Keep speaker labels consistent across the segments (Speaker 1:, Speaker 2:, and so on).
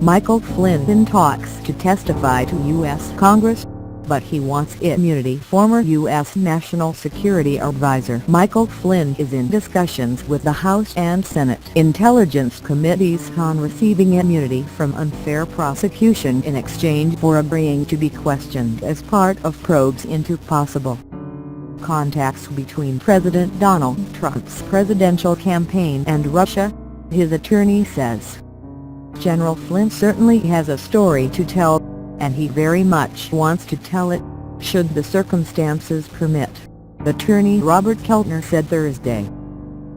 Speaker 1: Michael Flynn talks to testify to U.S. Congress, but he wants immunity. Former U.S. National Security Advisor Michael Flynn is in discussions with the House and Senate Intelligence Committees on receiving immunity from unfair prosecution in exchange for agreeing to be questioned as part of probes into possible contacts between President Donald Trump's presidential campaign and Russia, his attorney says. General Flynn certainly has a story to tell, and he very much wants to tell it, should the circumstances permit, attorney Robert Kelner said Thursday.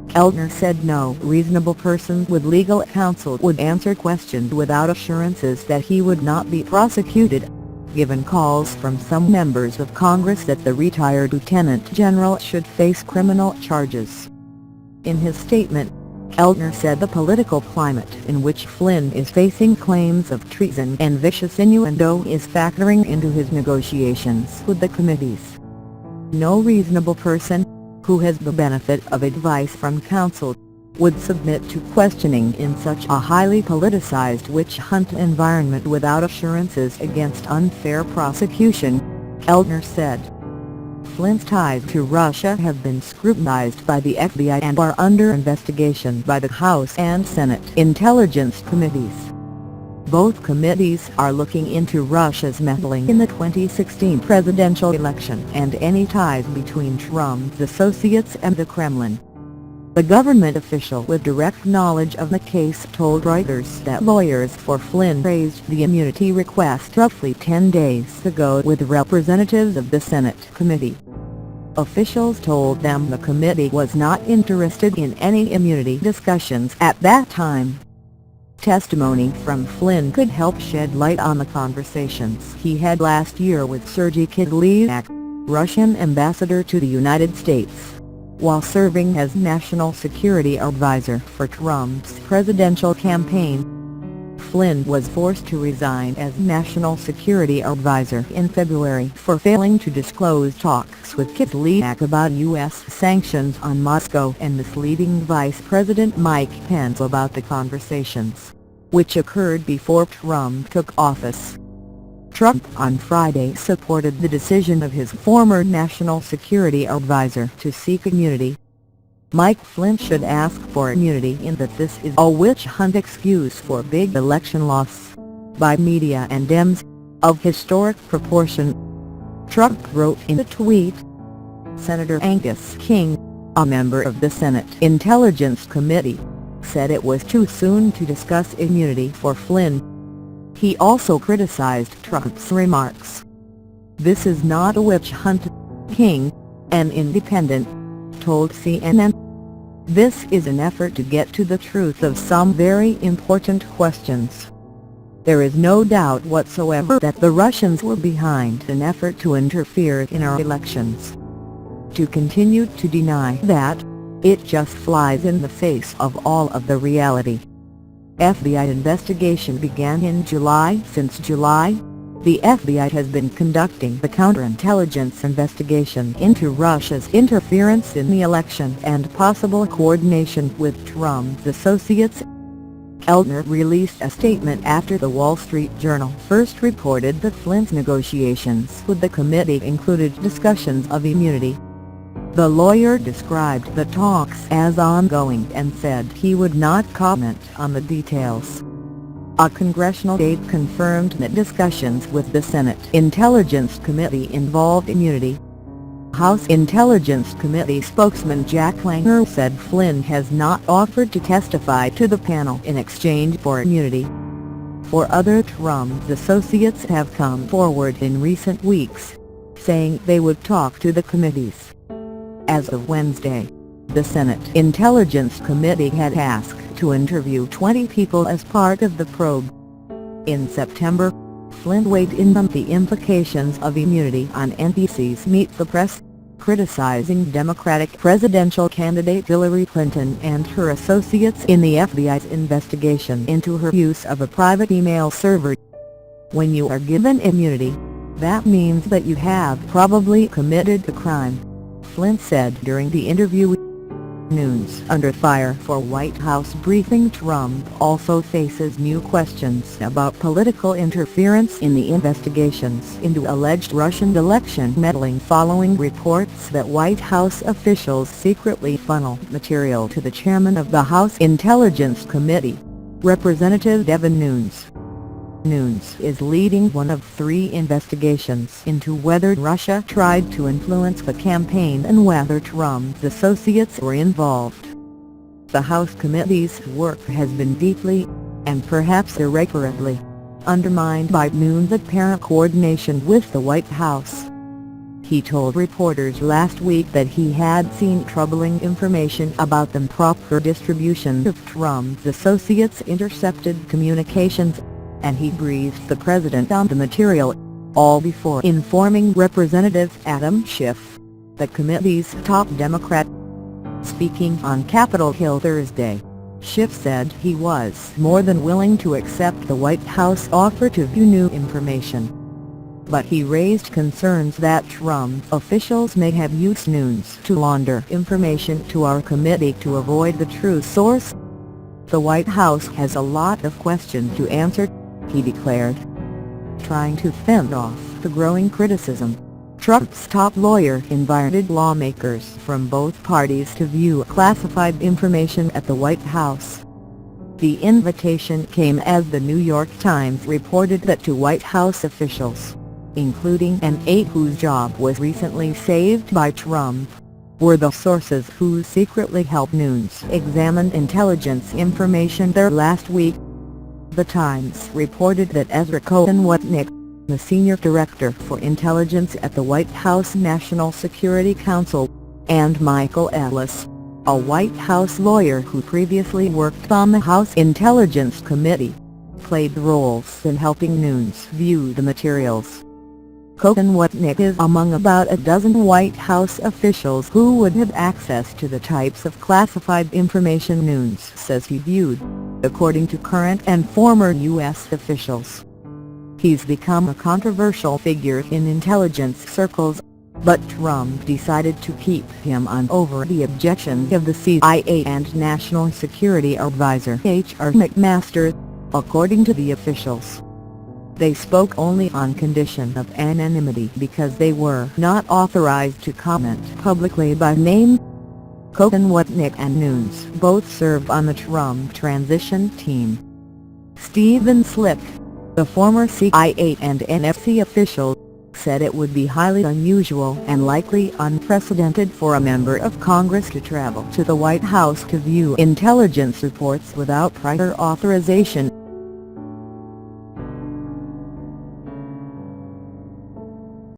Speaker 1: Kelner said no reasonable person with legal counsel would answer questions without assurances that he would not be prosecuted, given calls from some members of Congress that the retired lieutenant general should face criminal charges. In his statement, Kelner said the political climate in which Flynn is facing claims of treason and vicious innuendo is factoring into his negotiations with the committees. No reasonable person, who has the benefit of advice from counsel, would submit to questioning in such a highly politicized witch hunt environment without assurances against unfair prosecution, Kelner said. Flynn's ties to Russia have been scrutinized by the FBI and are under investigation by the House and Senate Intelligence Committees. Both committees are looking into Russia's meddling in the 2016 presidential election and any ties between Trump's associates and the Kremlin. The government official with direct knowledge of the case told Reuters that lawyers for Flynn raised the immunity request roughly 10 days ago with representatives of the Senate committee. Officials told them the committee was not interested in any immunity discussions at that time. Testimony from Flynn could help shed light on the conversations he had last year with Sergei Kislyak, Russian ambassador to the United States. While serving as National Security Advisor for Trump's presidential campaign, Flynn was forced to resign as National Security Advisor in February for failing to disclose talks with Kislyak about U.S. sanctions on Moscow and misleading Vice President Mike Pence about the conversations, which occurred before Trump took office. Trump on Friday supported the decision of his former National Security Advisor to seek immunity. Mike Flynn should ask for immunity in that this is a witch hunt excuse for big election loss, by media and Dems, of historic proportion, Trump wrote in a tweet. Senator Angus King, a member of the Senate Intelligence Committee, said it was too soon to discuss immunity for Flynn. He also criticized Trump's remarks. "This is not a witch hunt," King, an independent, told CNN. "This is an effort to get to the truth of some very important questions. There is no doubt whatsoever that the Russians were behind an effort to interfere in our elections. To continue to deny that, it just flies in the face of all of the reality." FBI investigation began in July. Since July, the FBI has been conducting the counterintelligence investigation into Russia's interference in the election and possible coordination with Trump's associates. Kelner released a statement after the Wall Street Journal first reported that Flynn's negotiations with the committee included discussions of immunity. The lawyer described the talks as ongoing and said he would not comment on the details. A congressional aide confirmed that discussions with the Senate Intelligence Committee involved immunity. House Intelligence Committee spokesman Jack Langer said Flynn has not offered to testify to the panel in exchange for immunity. Four other Trump associates have come forward in recent weeks, saying they would talk to the committees. As of Wednesday, the Senate Intelligence Committee had asked to interview 20 people as part of the probe. In September, Flynn weighed in on the implications of immunity on NBC's Meet the Press, criticizing Democratic presidential candidate Hillary Clinton and her associates in the FBI's investigation into her use of a private email server. "When you are given immunity, that means that you have probably committed a crime," Flynn said during the interview. Nunes under fire for White House briefing. Trump also faces new questions about political interference in the investigations into alleged Russian election meddling following reports that White House officials secretly funneled material to the chairman of the House Intelligence Committee, Representative Devin Nunes. Nunes is leading one of 3 investigations into whether Russia tried to influence the campaign and whether Trump's associates were involved. The House committee's work has been deeply, and perhaps irreparably, undermined by Nunes' apparent coordination with the White House. He told reporters last week that he had seen troubling information about the improper distribution of Trump's associates' intercepted communications, and he briefed the president on the material, all before informing Representative Adam Schiff, the committee's top Democrat. Speaking on Capitol Hill Thursday, Schiff said he was more than willing to accept the White House offer to view new information. But he raised concerns that Trump officials may have used Nunes to launder information to our committee to avoid the true source. "The White House has a lot of questions to answer," he declared. Trying to fend off the growing criticism, Trump's top lawyer invited lawmakers from both parties to view classified information at the White House. The invitation came as the New York Times reported that 2 White House officials, including an aide whose job was recently saved by Trump, were the sources who secretly helped Nunes examine intelligence information there last week. The Times reported that Ezra Cohen-Watnick, the senior director for intelligence at the White House National Security Council, and Michael Ellis, a White House lawyer who previously worked on the House Intelligence Committee, played roles in helping Nunes view the materials. Cohen-Watnick is among about a dozen White House officials who would have access to the types of classified information Nunes says he viewed, according to current and former U.S. officials. He's become a controversial figure in intelligence circles, but Trump decided to keep him on over the objections of the CIA and National Security Advisor H.R. McMaster, according to the officials. They spoke only on condition of anonymity because they were not authorized to comment publicly by name. Cohen-Watnick and Nunes both served on the Trump transition team. Stephen Slick, the former CIA and NSC official, said it would be highly unusual and likely unprecedented for a member of Congress to travel to the White House to view intelligence reports without prior authorization.